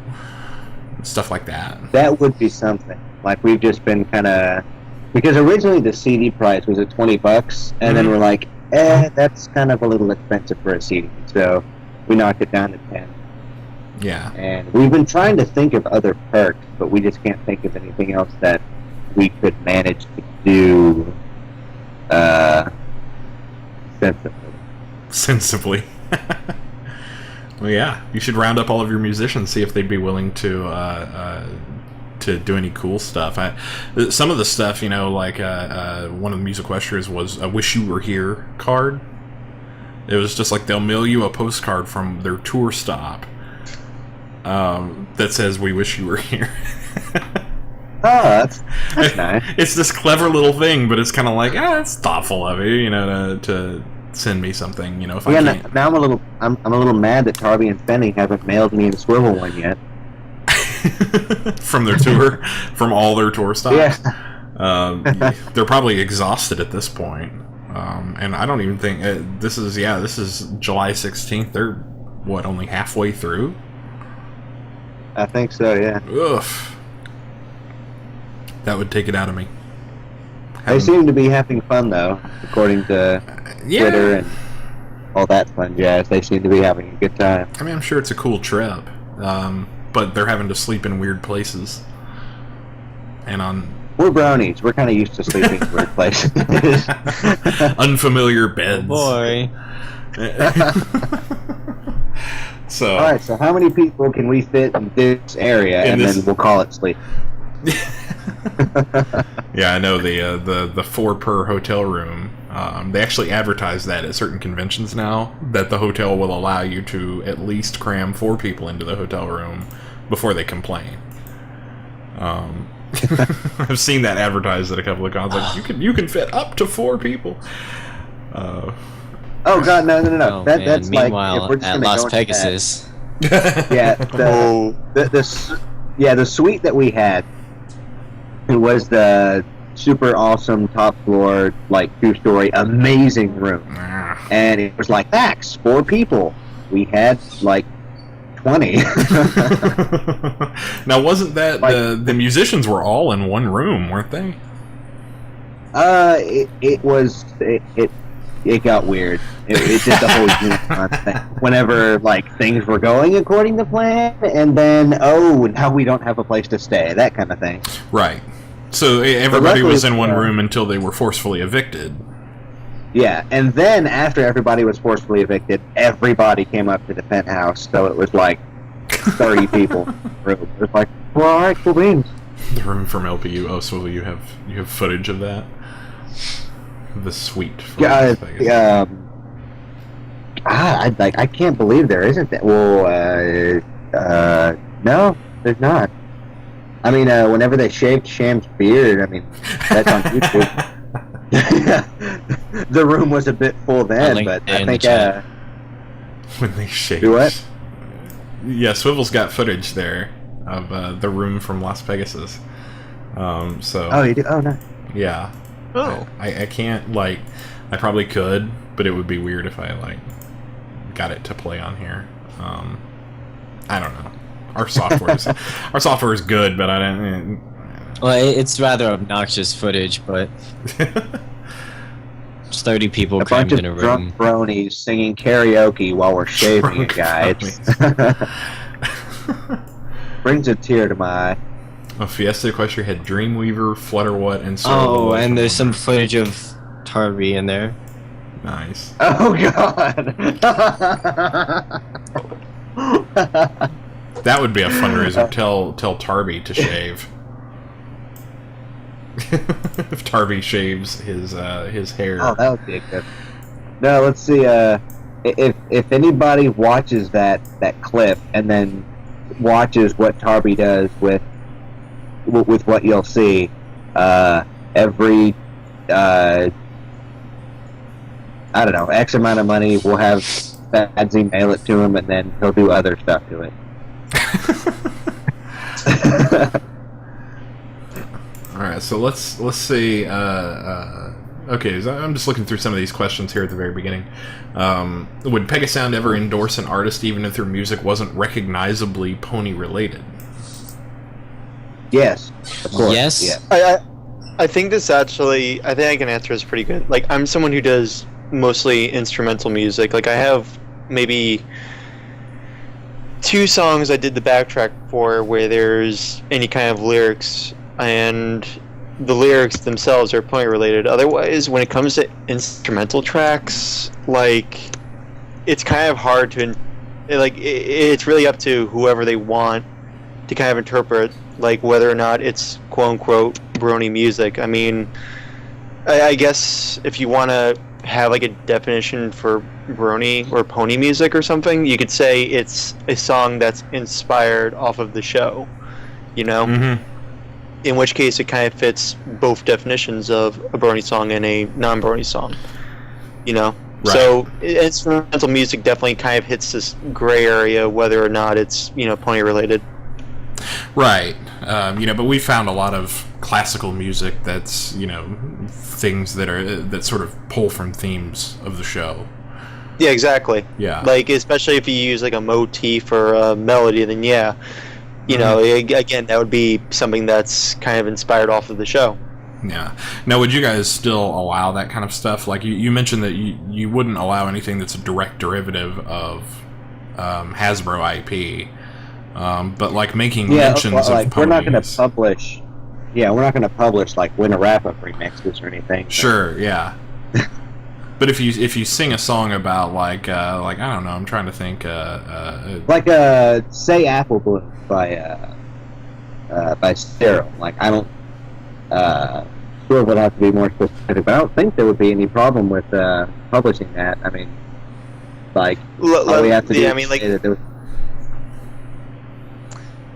Stuff like that. That would be something. We've just been kind of... Because originally the CD price was at $20, and then we're like, that's kind of a little expensive for a CD. So we knocked it down to 10. Yeah. And we've been trying to think of other perks, but we just can't think of anything else that we could manage to do sensibly. Well, yeah. You should round up all of your musicians, see if they'd be willing to do any cool stuff. Some of the stuff, one of the Musiquestrias was a "Wish You Were Here" card. It was just they'll mail you a postcard from their tour stop. That says, "We wish you were here." Oh, that's nice. It's this clever little thing, but it's kind of it's thoughtful of you, to send me something, if I can't. Now I'm a little mad that Tarby and Fenny haven't mailed me the swivel one yet. From their tour, from all their tour stops. Yeah. They're probably exhausted at this point. And I don't even think this is July 16th. They're only halfway through. I think so, yeah. Ugh. That would take it out of me. They seem to be having fun, though, according to Twitter and all that fun jazz. They seem to be having a good time. I mean, I'm sure it's a cool trip, but they're having to sleep in weird places. And we're bronies. We're kind of used to sleeping in weird places. Unfamiliar beds. Oh boy. So, all right, so how many people can we fit in this area, and then we'll call it sleep? Yeah, I know the 4 per hotel room They actually advertise that at certain conventions now, that the hotel will allow you to at least cram 4 people into the hotel room before they complain. I've seen that advertised at a couple of cons. Like, you can fit up to 4 people. Oh God, no! Oh, man. That's Meanwhile, like if we're just at gonna Las go into Pegasus. that, yeah, the suite that we had, it was the super awesome top floor, like 2-story, amazing room, and it was like max 4 people. We had like 20. Now, wasn't that Like- the musicians were all in one room, weren't they? It got weird. It did the whole Unicon thing. Whenever like things were going according to plan, and then now we don't have a place to stay. That kind of thing. Right. So everybody luckily, was in one room until they were forcefully evicted. Yeah, and then after everybody was forcefully evicted, everybody came up to the penthouse. So it was like 30 people. It was like, well, all right, cool beans. The room from LPU. Oh, so you have footage of that? The suite. Yeah, I can't believe there isn't that. Well, no, there's not. I mean, whenever they shaved Sham's beard, I mean, that's on YouTube. The room was a bit full then, but I think when they shaved. Do what? Yeah, Swivel's got footage there of the room from Las Pegasus. So. Oh, you do? Oh, no. Yeah. Oh. I can't, like, I probably could, but it would be weird if I, like, got it to play on here. I don't know. Our software is good, but I don't. Well, it's rather obnoxious footage, but it's 30 people A crammed bunch in a of room. drunk bronies singing karaoke while we're shaving it, guys. Brings a tear to my eye. Oh, Fiesta Equestria had Dreamweaver, Flutterwhat, and Soul. Oh, and there's some footage of Tarby in there. Nice. Oh, God! That would be a fundraiser. Tell Tarby to shave. If Tarby shaves his hair. Oh, that would be a good. No, let's see. If anybody watches that clip and then watches what Tarby does with what you'll see, every I don't know, X amount of money, we'll have Fadsy mail it to him, and then he'll do other stuff to it. All right, so let's see. Okay, so I'm just looking through some of these questions here at the very beginning. Would Pegasound ever endorse an artist even if their music wasn't recognizably pony related? Yes, of course. Yes? Yeah. I think this actually, I think I can answer this pretty good. Like, I'm someone who does mostly instrumental music. Like, I have maybe 2 songs I did the backtrack for where there's any kind of lyrics, and the lyrics themselves are pony related. Otherwise, when it comes to instrumental tracks, like, it's kind of hard to, like, it's really up to whoever they want to kind of interpret, like, whether or not it's quote-unquote brony music. I mean, I guess if you want to have, like, a definition for brony or pony music or something, you could say it's a song that's inspired off of the show, you know? Mm-hmm. In which case it kind of fits both definitions of a brony song and a non-brony song, you know? Right. So instrumental music definitely kind of hits this gray area whether or not it's, you know, pony related. Right. But we found a lot of classical music that's, things that sort of pull from themes of the show. Yeah, exactly. Yeah. Like, especially if you use, like, a motif or a melody, then yeah, you know, again, that would be something that's kind of inspired off of the show. Yeah. Now, would you guys still allow that kind of stuff? Like, you mentioned that you wouldn't allow anything that's a direct derivative of Hasbro IP. But, like, making mentions of ponies. We're not going to publish... Yeah, we're not going to publish, like, Winter Wrap-Up remixes or anything. So. Sure, yeah. But if you sing a song about, like I don't know, I'm trying to think... Say Apple Bloom by Cyril. Like, I don't... Sure, we'll have to be more specific, but I don't think there would be any problem with publishing that. I mean, like, all we have to do I mean, is like, say that there was...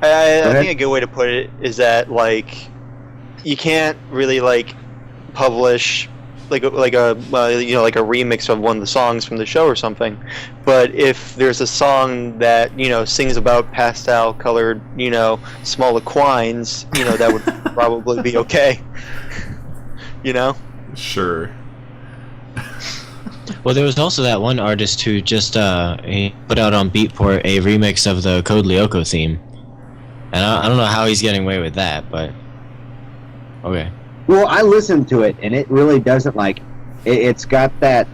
I think a good way to put it is that, like, you can't really, like, publish like a remix of one of the songs from the show or something. But if there's a song that sings about pastel colored small equines, that would probably be okay. Sure. Well, there was also that one artist who just he put out on Beatport a remix of the Code Lyoko theme, and I don't know how he's getting away with that, but okay. Well, I listened to it, and it really doesn't, like, it's got that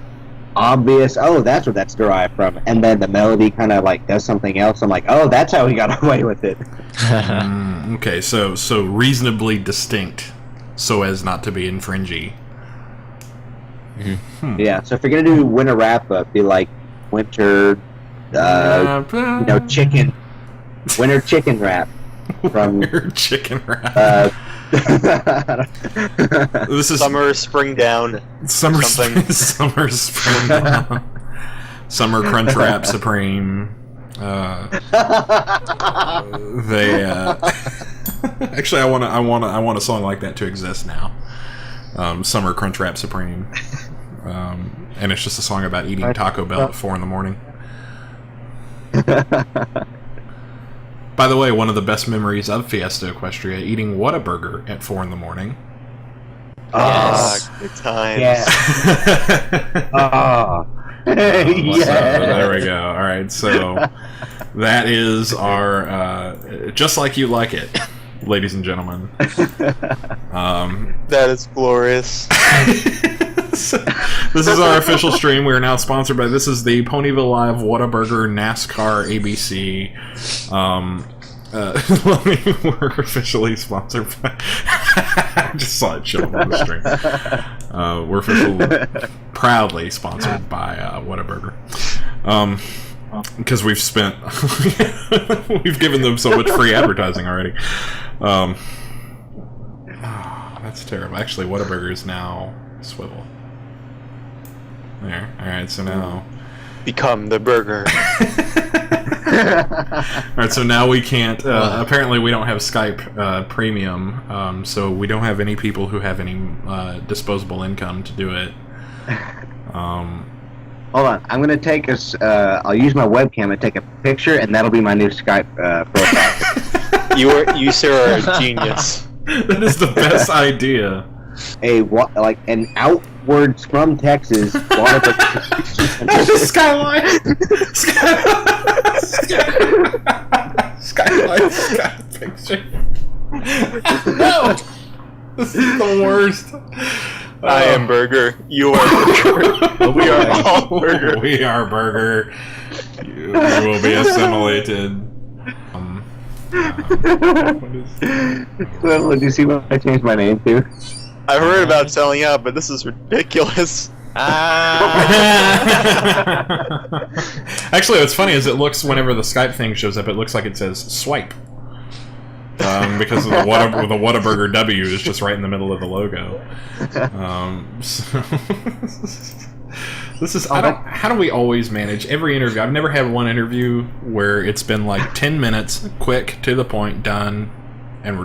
obvious, oh, that's what that's derived from, and then the melody kind of, like, does something else. I'm like, oh, that's how he got away with it. Okay, so reasonably distinct, so as not to be infringy. Mm-hmm. Yeah, so if you're going to do winter wrap-up, be like winter, chicken, winter chicken wrap. From Winter chicken wrap. This is summer, spring down. Summer, something. Summer, spring down. Summer Crunch Wrap Supreme. They actually, I want a song like that to exist now. Summer Crunch Wrap Supreme, and it's just a song about eating Taco Bell at 4 a.m. By the way, one of the best memories of Fiesta Equestria, eating Whataburger at 4 a.m. Yes. Good times. Yeah. So there we go. All right, so that is our just like you like it, ladies and gentlemen. That is glorious. This is our official stream. We are now sponsored by. This is the Ponyville Live Whataburger NASCAR ABC. We're officially sponsored by. I just saw it show up on the stream. We're officially proudly sponsored by Whataburger. Because we've spent, we've given them so much free advertising already. That's terrible. Actually, Whataburger is now Swivel. There. Alright, so now... Become the burger. Alright, so now we can't... apparently we don't have Skype Premium, so we don't have any people who have any disposable income to do it. Hold on, I'm gonna take I'll use my webcam and take a picture, and that'll be my new Skype profile. You sir are a genius. That is the best idea. An outwards from Texas Skyline. Skyline Sky picture. No, this is the worst. I am burger. You are burger. We are all burger. We are burger. You will be assimilated. Did you see what I changed my name to? I heard about selling out, but this is ridiculous. Actually, what's funny is it looks, whenever the Skype thing shows up, it looks like it says swipe. Because of the Whataburger W is just right in the middle of the logo. So this is how do we always manage every interview? I've never had one interview where it's been like 10 minutes, quick, to the point, done, and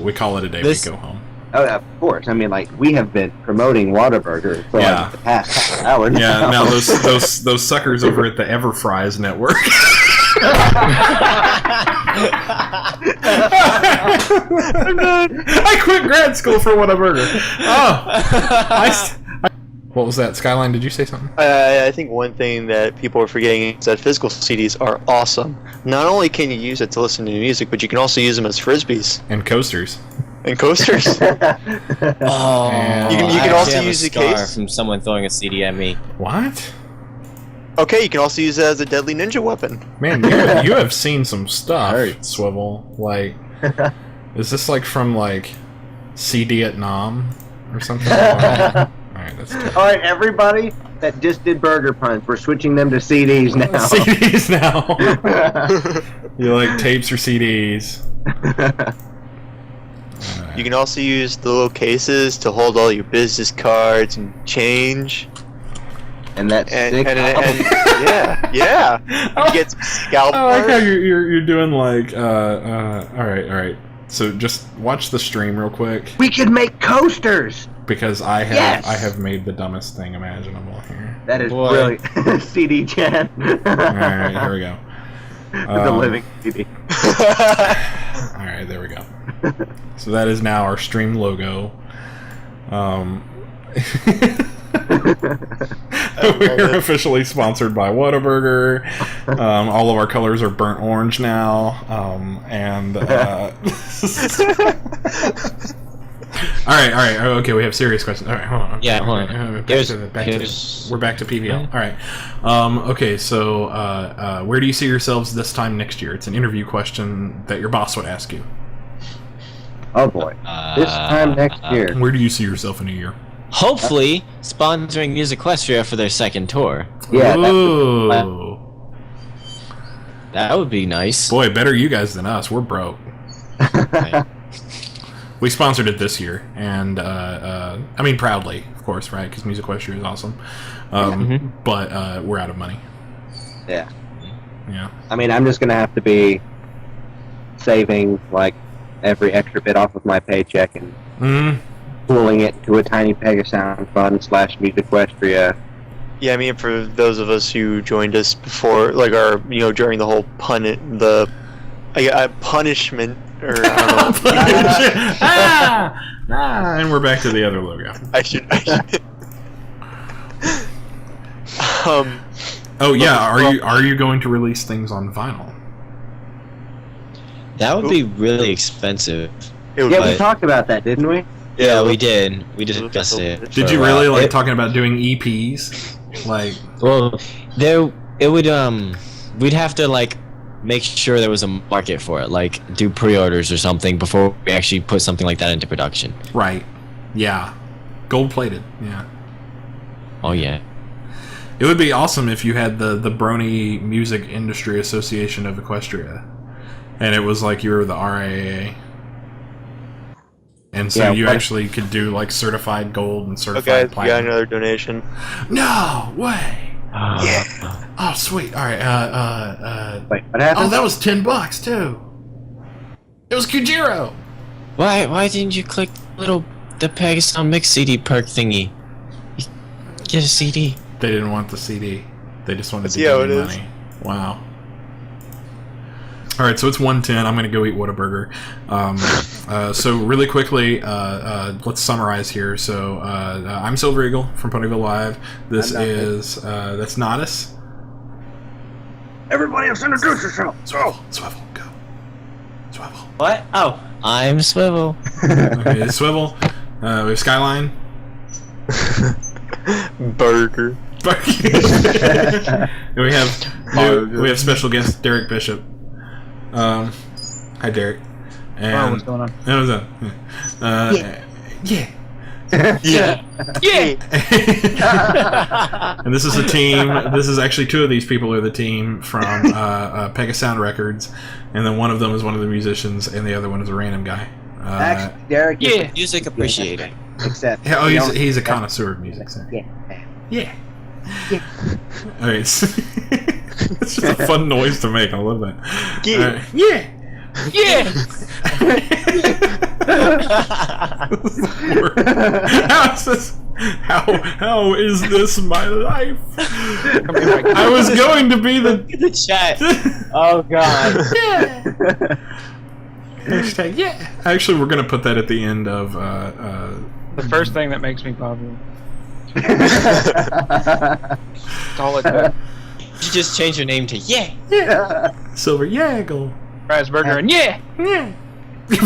we call it a day. We go home. Oh, of course. I mean, like, we have been promoting Whataburger for like the past half hour now. Yeah, now those suckers over at the Everfries network. I quit grad school for Whataburger. What was that? Skyline, did you say something? I think one thing that people are forgetting is that physical CDs are awesome. Not only can you use it to listen to music, but you can also use them as frisbees. And coasters. And coasters. You can also use the case from someone throwing a CD at me. What? Okay, you can also use it as a deadly ninja weapon. Man, you have seen some stuff, Swivel. Like, is this like from like Vietnam or something? Alright, that's terrible. Alright, everybody that just did Burger Punch, we're switching them to CDs now. CDs now. You like tapes or CDs? You can also use the little cases to hold all your business cards and change. And that's sick. Yeah. You get some scalp. I like how you're doing like all right. So just watch the stream real quick. We could make coasters. Because I have made the dumbest thing imaginable here. That is brilliant. CD Chan. Alright, here we go. The living CD. Alright, there we go. So that is now our stream logo. We're officially sponsored by Whataburger. All of our colors are burnt orange now. All right. Okay, we have serious questions. All right, hold on. Yeah, hold on. We're back to PVL. All right. Okay, so where do you see yourselves this time next year? It's an interview question that your boss would ask you. Oh boy. This time next year. Where do you see yourself in a year? Hopefully, sponsoring Music Equestria for their second tour. Yeah. That would be nice. Boy, better you guys than us. We're broke. Right. We sponsored it this year, and I mean proudly, of course, right? Because Music Equestria is awesome. But we're out of money. Yeah. Yeah. I mean, I'm just gonna have to be saving like every extra bit off of my paycheck and pooling it to a tiny Pegasound fund / Music Equestria. Yeah, I mean, for those of us who joined us before, like during the whole punishment, or I don't know. And we're back to the other logo. I should. Oh yeah, are you going to release things on vinyl? That would be really expensive. Yeah, we talked about that, didn't we? Yeah, we did. We discussed it. Did you really like talking about doing EPs? Like, well, we'd have to like make sure there was a market for it, like do pre-orders or something before we actually put something like that into production. Right. Yeah. Gold-plated. Yeah. Oh yeah. It would be awesome if you had the Brony Music Industry Association of Equestria, and it was like you were the RIAA. And so you actually could do like certified gold and certified platinum. You got another donation. No way! Yeah. Oh, sweet. All right. Wait, what happened? Oh, that was $10 too. It was Kujiro. Why didn't you click the Pegasound Mix CD perk thingy? Get a CD. They didn't want the CD. They just wanted to give me money. Wow. All right, so it's 1:10. I'm gonna go eat Whataburger. So really quickly, let's summarize here. So I'm Silver Eagle from Ponyville Live. This is that's Nodus. Everybody else introduce yourself. Swivel, go. Swivel. What? Oh, I'm Swivel. Okay, Swivel. We have Skyline. Burger. And we have special guest Derek Bishop. Hi Derek. And what's going on? What's up? Yeah. And this is a team. This is actually two of these people are the team from Pegasound Records, and then one of them is one of the musicians, and the other one is a random guy. Actually, Derek is music appreciator. except he's a connoisseur of music. So. Yeah. All right. It's just a fun noise to make. I love that. How is this my life? I was going to be the chat. Oh god. Hashtag yeah. Actually, we're gonna put that at the end of The first thing that makes me popular. Call it that. You just change your name to Yeah. Silver Yaggle. Fries Burger and yeah. we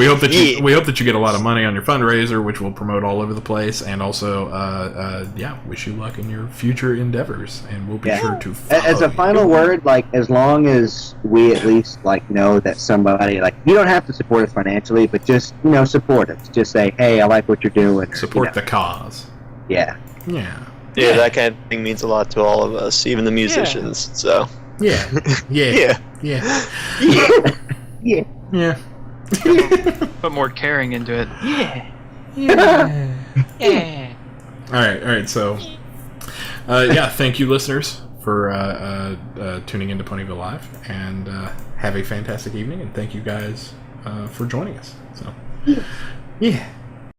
hope that you get a lot of money on your fundraiser, which we'll promote all over the place, and also wish you luck in your future endeavors, and we'll be sure to follow as a final word, like as long as we at least like know that somebody, like, you don't have to support us financially, but just support us. Just say, hey, I like what you're doing. Support the cause. Yeah, that kind of thing means a lot to all of us, even the musicians. So yeah. Put more caring into it. All right. So, yeah, thank you, listeners, for tuning into Ponyville Live, and have a fantastic evening. And thank you guys for joining us. So, yeah.